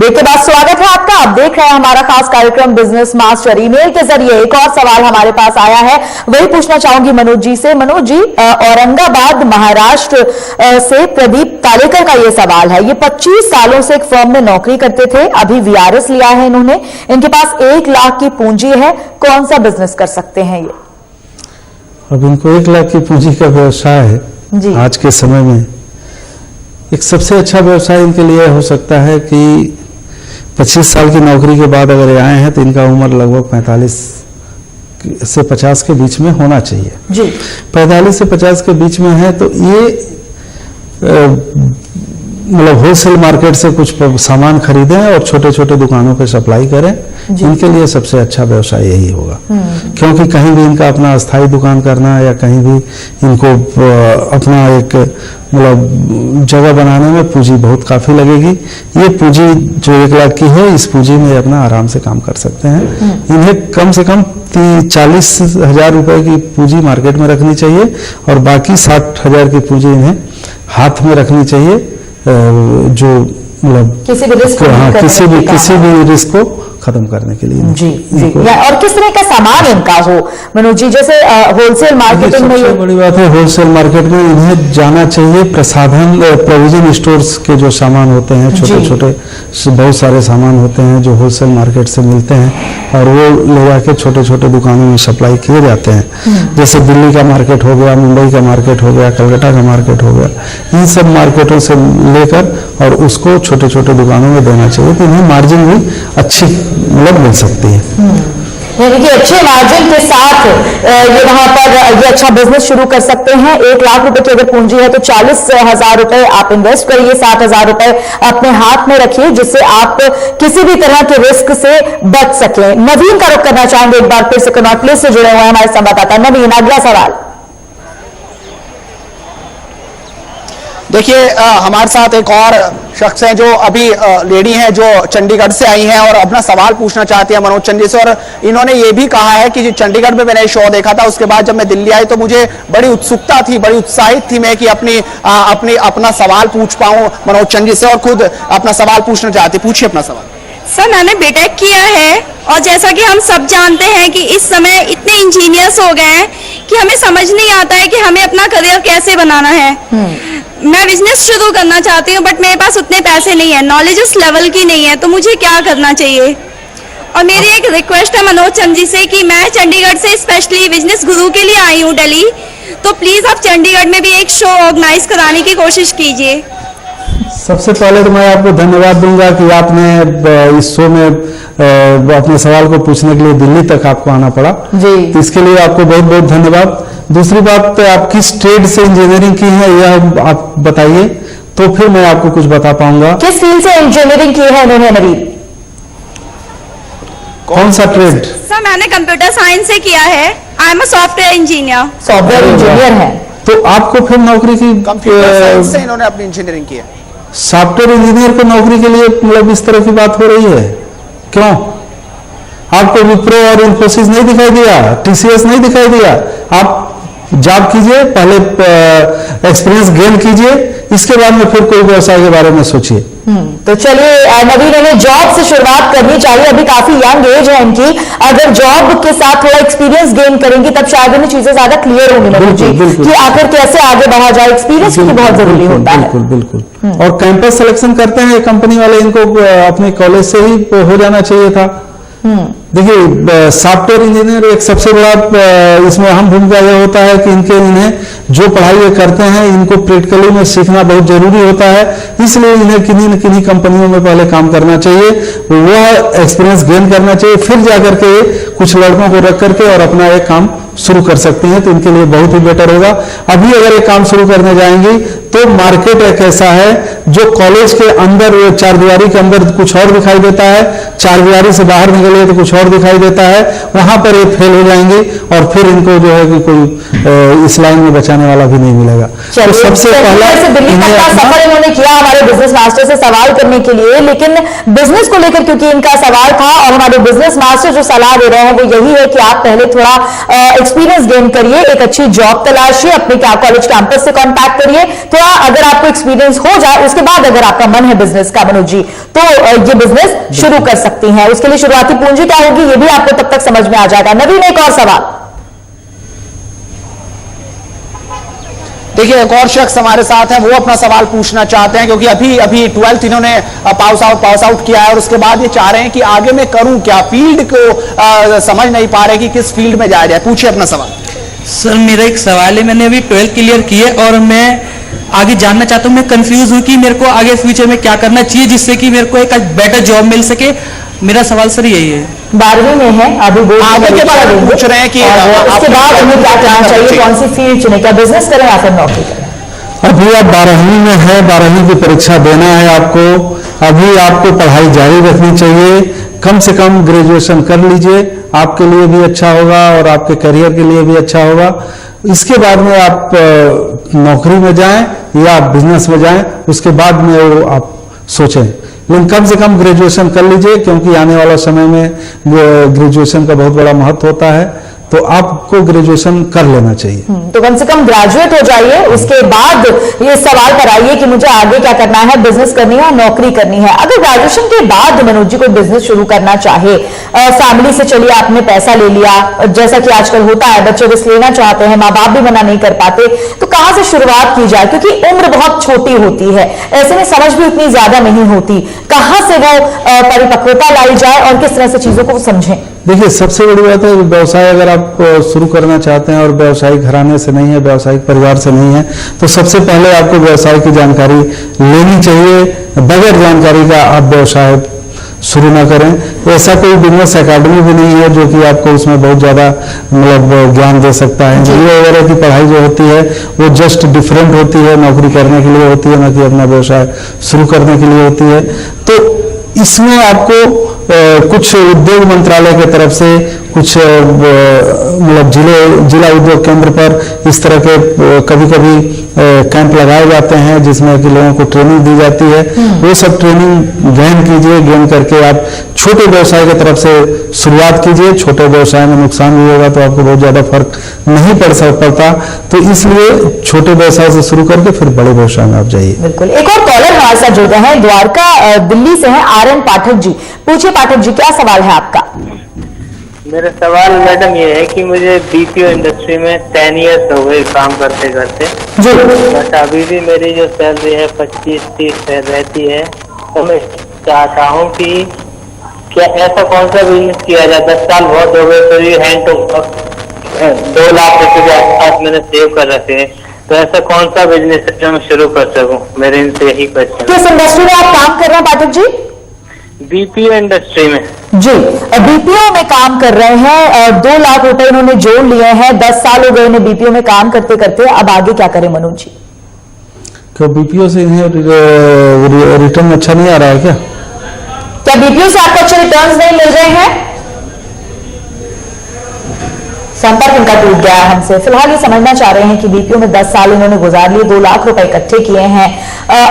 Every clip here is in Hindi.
ब्रेक के बाद स्वागत है आपका। आप देख रहे हैं हमारा खास कार्यक्रम बिजनेस मास्टर। ईमेल के जरिए एक और सवाल हमारे पास आया है, वही पूछना चाहूंगी मनोज जी से। मनोज जी, औरंगाबाद महाराष्ट्र से प्रदीप तालेकर का ये सवाल है। ये 25 सालों से एक फर्म में नौकरी करते थे, अभी वीआरएस लिया है इन्होंने। इनके पास 1 लाख की पूंजी है, कौन सा बिजनेस कर सकते हैं ये? अब इनको 1 लाख की पूंजी का व्यवसाय है जी। आज के समय में एक सबसे अच्छा व्यवसाय इनके लिए हो सकता है कि 25 साल की नौकरी के बाद अगर आए हैं तो इनका उम्र लगभग 45 से 50 के बीच में होना चाहिए जी। 45 से 50 के बीच में है तो ये मतलब होलसेल मार्केट से कुछ सामान खरीदें और छोटे छोटे दुकानों पे सप्लाई करें। इनके लिए सबसे अच्छा व्यवसाय यही होगा, क्योंकि कहीं भी इनका अपना अस्थायी दुकान करना या कहीं भी इनको अपना एक मतलब जगह बनाने में पूंजी बहुत काफी लगेगी। ये पूंजी जो 1 लाख की है, इस पूंजी में अपना आराम से काम कर सकते हैं। इन्हें कम से कम 40,000 रुपए की पूंजी मार्केट में रखनी चाहिए और बाकी 60,000 की पूंजी इन्हें हाथ में रखनी चाहिए, जो मतलब किसी भी रिस्क किसी भी रिस्क को खत्म करने के लिए जी जी। और किस तरह का सामान इनका हो मनोज जी? जैसे होलसेल मार्केटिंग में सबसे बड़ी बात है होलसेल मार्केट में इन्हें जाना चाहिए। प्रसाधन प्रोविजन स्टोर्स के जो सामान होते हैं, छोटे छोटे बहुत सारे सामान होते हैं जो होलसेल मार्केट से मिलते हैं और वो ले जाके छोटे छोटे दुकानों में सप्लाई किए जाते हैं। जैसे दिल्ली का मार्केट हो गया, मुंबई का मार्केट हो गया, कलकत्ता का मार्केट हो गया, इन सब मार्केटों से लेकर और उसको छोटे छोटे दुकानों में देना चाहिए तो इन्हें मार्जिन भी अच्छी मतलब मिल सकती है। यानी कि अच्छे मार्जिन के साथ ये वहां पर ये अच्छा बिजनेस शुरू कर सकते हैं। 1 लाख रुपए की अगर पूंजी है तो 40,000 रुपए आप इन्वेस्ट करिए, 60,000 रुपए अपने हाथ में रखिए, जिससे आप किसी भी तरह के रिस्क से बच सकें। नवीन का रुख करना चाहेंगे एक बार फिर से कनॉट प्लेस से जुड़े हुए हैं हमारे संवाददाता नवीन। अगला सवाल। देखिए, हमारे साथ एक और शख्स हैं जो अभी लेडी हैं जो चंडीगढ़ से आई हैं और अपना सवाल पूछना चाहती हैं मनोज चंद जी से। और इन्होंने ये भी कहा है कि चंडीगढ़ में मैंने शो देखा था, उसके बाद जब मैं दिल्ली आई तो मुझे बड़ी उत्सुकता थी, बड़ी उत्साहित थी मैं कि अपना सवाल पूछ पाऊं मनोज चंद जी से, और खुद अपना सवाल पूछना चाहती। पूछिए अपना सवाल। सर, मैंने बीटेक किया है और जैसा कि हम सब जानते हैं कि इस समय इतने इंजीनियर्स हो गए हैं कि हमें समझ नहीं आता है कि हमें अपना करियर कैसे बनाना है। मैं बिजनेस शुरू करना चाहती हूँ बट मेरे पास उतने पैसे नहीं है, नॉलेज उस लेवल की नहीं है, तो मुझे क्या करना चाहिए? और मेरी एक रिक्वेस्ट है मनोज चंद जी से कि मैं चंडीगढ़ से स्पेशली बिजनेस गुरु के लिए आई हूँ दिल्ली, तो प्लीज आप चंडीगढ़ में भी एक शो ऑर्गेनाइज कराने की कोशिश कीजिए। सबसे पहले तो मैं आपको धन्यवाद दूंगा कि आपने इस शो में अपने सवाल को पूछने के लिए दिल्ली तक आपको आना पड़ा जी। तो इसके लिए आपको बहुत बहुत धन्यवाद। दूसरी बात, आप किस ट्रेड से इंजीनियरिंग की है यह आप बताइए तो फिर मैं आपको कुछ बता पाऊंगा। किस फील्ड से इंजीनियरिंग की है इन्होंने नवीन? कौन सा ट्रेड? सर, मैंने कंप्यूटर साइंस से किया है। I am a software engineer. Software engineer है तो आपको फिर नौकरी की कंप्यूटर साइंस से इन्होंने अपनी इंजीनियरिंग की है। सॉफ्टवेयर इंजीनियर को नौकरी के लिए मतलब इस तरह की बात हो रही है क्यों? आपको विप्रो और इन्फोसिस नहीं दिखाई दिया, टीसीएस नहीं दिखाई दिया? आप जॉब कीजिए, पहले एक्सपीरियंस गेन कीजिए, इसके बाद में फिर कोई व्यवसाय के बारे में सोचिए। तो चलिए नवीन, इन्हें जॉब से शुरुआत करनी चाहिए, अभी काफी यंग एज है इनकी। अगर जॉब के साथ थोड़ा एक्सपीरियंस गेन करेंगी तब शायद इन्हें चीजें ज्यादा क्लियर होंगी नवीन जी कि आखिर कैसे आगे बढ़ा जाए। एक्सपीरियंस भी बहुत जरूरी होता है। बिल्कुल बिल्कुल। और कैंपस सिलेक्शन करते हैं कंपनी वाले, इनको अपने कॉलेज से ही हो जाना चाहिए था। देखिए, सॉफ्टवेयर इंजीनियर एक सबसे बड़ा इसमें अहम भूमिका यह होता है कि इन्हें जो पढ़ाई ये करते हैं इनको प्रैक्टिकली में सीखना बहुत जरूरी होता है, इसलिए इन्हें किन्हीं न किन्हीं कंपनियों में पहले काम करना चाहिए, वह एक्सपीरियंस गेन करना चाहिए, फिर जाकर के कुछ लड़कों को रख करके और अपना एक काम शुरू कर सकते हैं तो इनके लिए बहुत ही बेटर होगा। अभी अगर एक काम शुरू करने जाएंगी तो मार्केट एक ऐसा है जो कॉलेज के अंदर चारदीवारी के अंदर कुछ और दिखाई देता है, चारदीवारी से बाहर निकले तो कुछ और दिखाई देता है, वहां पर ये फेल हो जाएंगे और फिर इनको जो है कि कोई इस लाइन में बचाने वाला भी नहीं मिलेगा। तो सबसे पहला दिल्ली तक का सफर इन्होंने किया हमारे बिजनेस मास्टर से सवाल करने के लिए, लेकिन बिजनेस को लेकर क्योंकि इनका सवाल था और हमारे बिजनेस मास्टर जो सलाह दे रहे हैं वो यही है कि आप पहले थोड़ा एक्सपीरियंस गेन करिए, एक अच्छी जॉब तलाशिए, अपने कॉलेज कैंपस से कांटेक्ट करिए। तो अगर आपको एक्सपीरियंस हो जाए उसके बाद अगर आपका मन है बिजनेस का मनोज जी, तो ये बिजनेस शुरू कर सकती हैं। उसके लिए शुरुआती पूंजी क्या होगी ये भी आपको तब तक समझ में आ जाएगा। नवीन, एक और सवाल। देखिए, एक और शख्स हमारे साथ है, वो अपना सवाल पूछना चाहते हैं, क्योंकि अभी 12th इन्होंने पास आउट किया है और उसके बाद ये चाह रहे हैं कि आगे मैं करूं क्या, फील्ड को समझ नहीं पा रहे कि किस फील्ड में जाया जाए। पूछिए अपना सवाल। सर, मेरा एक सवाल है, मैंने अभी 12th क्लियर की है और मैं आगे जानना चाहता हूँ, मैं कंफ्यूज हूँ कि मेरे को आगे फ्यूचर में क्या करना चाहिए जिससे कि मेरे को एक बेटर जॉब मिल सके। मेरा सवाल सर यही है। 12वीं में है, अभी बोर्ड आगे के बारे में पूछ रहे हैं कि उसके बाद उन्हें क्या करना चाहिए, कौन सी फील्ड चुने, क्या बिजनेस करें या फिर नौकरी करें? अभी आप 12वीं में है, 12वीं की परीक्षा देना है आपको। अभी आपको पढ़ाई जारी रखनी चाहिए, कम से कम ग्रेजुएशन कर लीजिए, आपके लिए भी अच्छा होगा और आपके करियर के लिए भी अच्छा होगा। इसके बाद में आप नौकरी में जाएं या बिजनेस में जाएं, उसके बाद में वो आप सोचें, लेकिन कम से कम ग्रेजुएशन कर लीजिए, क्योंकि आने वाला समय में ग्रेजुएशन का बहुत बड़ा महत्व होता है। तो आपको ग्रेजुएशन कर लेना चाहिए। तो कम से कम ग्रेजुएट हो जाइए, उसके बाद ये सवाल पर आइए कि मुझे आगे क्या करना है, बिजनेस करनी है, नौकरी करनी है। अगर ग्रेजुएशन के बाद मनोज जी कोई बिजनेस शुरू करना चाहे, फैमिली से चलिए आपने पैसा ले लिया, जैसा कि आजकल होता है, बच्चे रिस्क लेना चाहते हैं, माँ बाप भी मना नहीं कर पाते, तो कहां से शुरुआत की जाए, क्योंकि उम्र बहुत छोटी होती है, ऐसे में समझ भी उतनी ज्यादा नहीं होती, कहां से वो परिपक्वता लाई जाए और किस तरह से चीजों को समझें? देखिए, सबसे बड़ी बात है, व्यवसाय अगर आप शुरू करना चाहते हैं और व्यवसायिक घराने से नहीं है, व्यवसायिक परिवार से नहीं है, तो सबसे पहले आपको व्यवसाय की जानकारी लेनी चाहिए। बगैर जानकारी का आप व्यवसाय शुरू ना करें। ऐसा कोई बिजनेस एकेडमी भी नहीं है जो कि आपको उसमें बहुत ज्यादा मतलब ज्ञान दे सकता है। इंजीनियर वगैरह की पढ़ाई जो होती है वो जस्ट डिफरेंट होती है, नौकरी करने के लिए होती है, ना कि अपना व्यवसाय शुरू करने के लिए होती है। तो इसमें आपको कुछ उद्योग मंत्रालय की तरफ से कुछ मतलब जिला उद्योग केंद्र पर इस तरह के कभी कभी कैंप लगाए जाते हैं जिसमें कि लोगों को ट्रेनिंग दी जाती है। वो सब ट्रेनिंग गेन कीजिए, गेन करके आप छोटे व्यवसाय की तरफ से शुरुआत कीजिए। छोटे व्यवसाय में नुकसान भी होगा तो आपको बहुत ज्यादा फर्क नहीं पड़ता, तो इसलिए छोटे व्यवसाय से शुरू करके फिर बड़े व्यवसाय में आप जाइए। बिल्कुल। एक और कॉलर हमारे साथ जुड़ गए हैं, द्वारका दिल्ली से हैं आर.एन. पाठक जी। पूछिए पाठक जी, क्या सवाल है आपका? मेरा सवाल मैडम ये है कि मुझे बीपीओ इंडस्ट्री में 10 ईयर्स हो गए काम करते करते, बट अभी भी मेरी जो सैलरी है 25-30 रहती है। तो मैं चाहता हूँ कि क्या ऐसा कौन सा बिजनेस किया जाए, 10 साल बहुत हो गए, फिर भी हैंड टू 2 लाख रुपए के आसपास मैंने सेव कर रखे हैं, तो ऐसा कौन सा बिजनेस है जो मैं शुरू कर सकूं? मेरे इनसे यही क्वेश्चन। किस इंडस्ट्री में आप काम कर रहे हैं पाठक जी? बीपीओ इंडस्ट्री में जी, बीपीओ में काम कर रहे हैं। 2 लाख रुपए इन्होंने जोड़ लिए हैं, 10 साल हो गए इन्हें बीपीओ में काम करते करते। अब आगे क्या करें मनोज जी? क्या बीपीओ से इन्हें रिटर्न अच्छा नहीं आ रहा है क्या? क्या बीपीओ से आपको अच्छे रिटर्न्स नहीं मिल रहे हैं? संपर्क इनका टूट गया है हमसे। फिलहाल ये समझना चाह रहे हैं कि बीपीओ में 10 साल इन्होंने गुजार लिए, 2 लाख रुपए इकट्ठे किए हैं।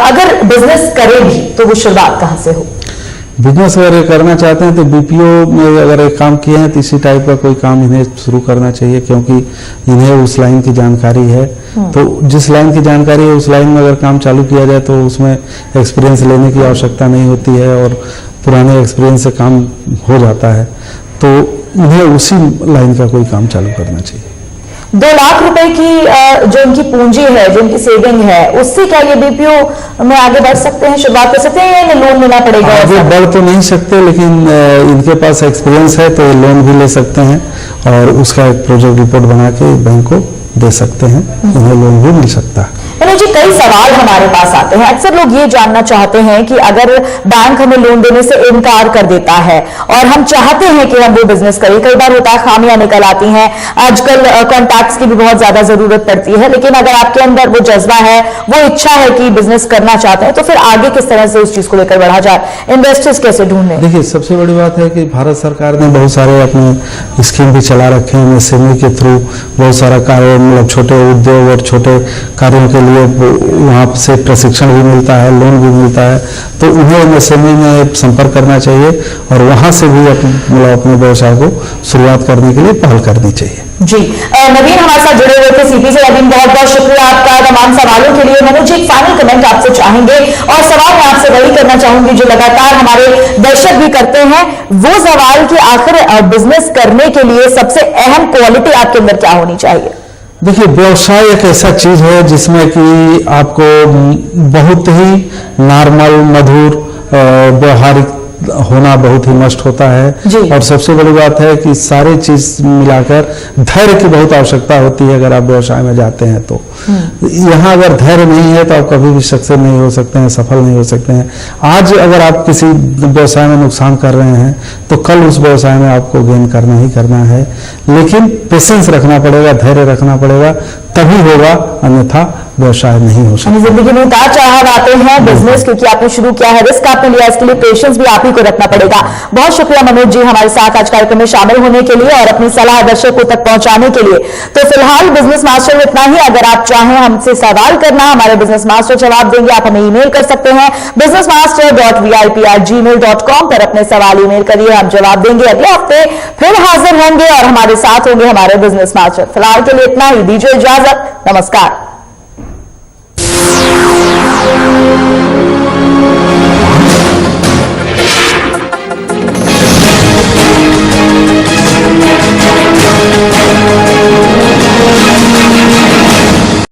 अगर बिजनेस करेगी तो वो शुरुआत कहां से हो? बिजनेस अगर करना चाहते हैं तो बीपीओ में अगर एक काम किए हैं तो इसी टाइप का कोई काम इन्हें शुरू करना चाहिए, क्योंकि इन्हें उस लाइन की जानकारी है। तो जिस लाइन की जानकारी है उस लाइन में अगर काम चालू किया जाए तो उसमें एक्सपीरियंस लेने की आवश्यकता नहीं होती है और पुराने एक्सपीरियंस से काम हो जाता है। तो उन्हें उसी लाइन का कोई काम चालू करना चाहिए। 2 लाख रुपए की जो इनकी पूंजी है, जो इनकी सेविंग है, उससे क्या ये बीपीओ में आगे बढ़ सकते हैं, शुरुआत कर सकते हैं, या इन्हें लोन लेना पड़ेगा? आगे बढ़ तो नहीं सकते, लेकिन इनके पास एक्सपीरियंस है तो ये लोन भी ले सकते हैं और उसका एक प्रोजेक्ट रिपोर्ट बना के बैंक को दे सकते हैं, उन्हें लोन भी मिल सकता है। मनोज जी, कई सवाल हमारे पास आते हैं। अक्सर लोग ये जानना चाहते हैं कि अगर बैंक हमें लोन देने से इनकार कर देता है और हम चाहते हैं कि हम वो बिजनेस करें, कई बार होता है खामियां निकल आती हैं, आजकल कॉन्टैक्ट्स की भी बहुत ज्यादा जरूरत पड़ती है, लेकिन अगर आपके अंदर वो जज्बा है, वो इच्छा है कि बिजनेस करना चाहते हैं, तो फिर आगे किस तरह से उस चीज को लेकर बढ़ा जाए? इन्वेस्टर्स कैसे ढूंढने? देखिए, सबसे बड़ी बात है कि भारत सरकार ने बहुत सारे अपने स्कीम भी चला रखे हैं, एमएसएमई के थ्रू बहुत सारा कार्य, मतलब छोटे उद्योग और छोटे कार्यों के लिए वहाँ से प्रशिक्षण भी मिलता है, लोन भी मिलता है, तो उन्हें एमएसएमई में संपर्क करना चाहिए और वहाँ से भी अपने व्यवसाय को शुरुआत करने के लिए पहल करनी चाहिए। जी नवीन हमारे साथ जुड़े हुए थे सीपी से। नवीन बहुत बहुत शुक्रिया आपका तमाम सवालों के लिए। मनोज जी एक फाइनल कमेंट आपसे चाहेंगे और सवाल मैं आपसे वही करना चाहूंगी जो लगातार हमारे दर्शक भी करते हैं, वो सवाल कि आखिर बिजनेस करने के लिए सबसे अहम क्वालिटी आपके अंदर क्या होनी चाहिए? देखिए, व्यवसाय एक ऐसा चीज है जिसमें कि आपको बहुत ही नॉर्मल, मधुर, व्यवहारिक होना बहुत ही मस्ट होता है। और सबसे बड़ी बात है कि सारी चीज मिलाकर धैर्य की बहुत आवश्यकता होती है अगर आप व्यवसाय में जाते हैं तो। यहाँ अगर धैर्य नहीं है तो आप कभी भी सक्सेस नहीं हो सकते हैं, सफल नहीं हो सकते हैं। आज अगर आप किसी व्यवसाय में नुकसान कर रहे हैं तो कल उस व्यवसाय में आपको गेन करना ही करना है, लेकिन पेशेंस रखना पड़ेगा, धैर्य रखना पड़ेगा, तभी होगा, अन्यथा व्यवसाय नहीं हो सकता। जिंदगी में उतार चढ़ाव आते हैं, बिजनेस क्योंकि आपने शुरू किया है, रिस्क आपने लिया, इसके लिए पेशेंस भी आप ही को रखना पड़ेगा। बहुत शुक्रिया मनोज जी हमारे साथ आज कार्यक्रम में शामिल होने के लिए और अपनी सलाह दर्शकों तक पहुंचाने के लिए। तो फिलहाल बिजनेस मास्टर में इतना ही। अगर आप चाहें हमसे सवाल करना, हमारे बिजनेस मास्टर जवाब देंगे। आप हमें ईमेल कर सकते हैं businessmaster.vip@gmail.com पर अपने सवाल ईमेल करिए, हम जवाब देंगे। अगले हफ्ते फिर हाजिर होंगे और हमारे साथ होंगे हमारे बिजनेस मास्टर। फिलहाल के लिए इतना ही, दीजिए इजाजत, नमस्कार।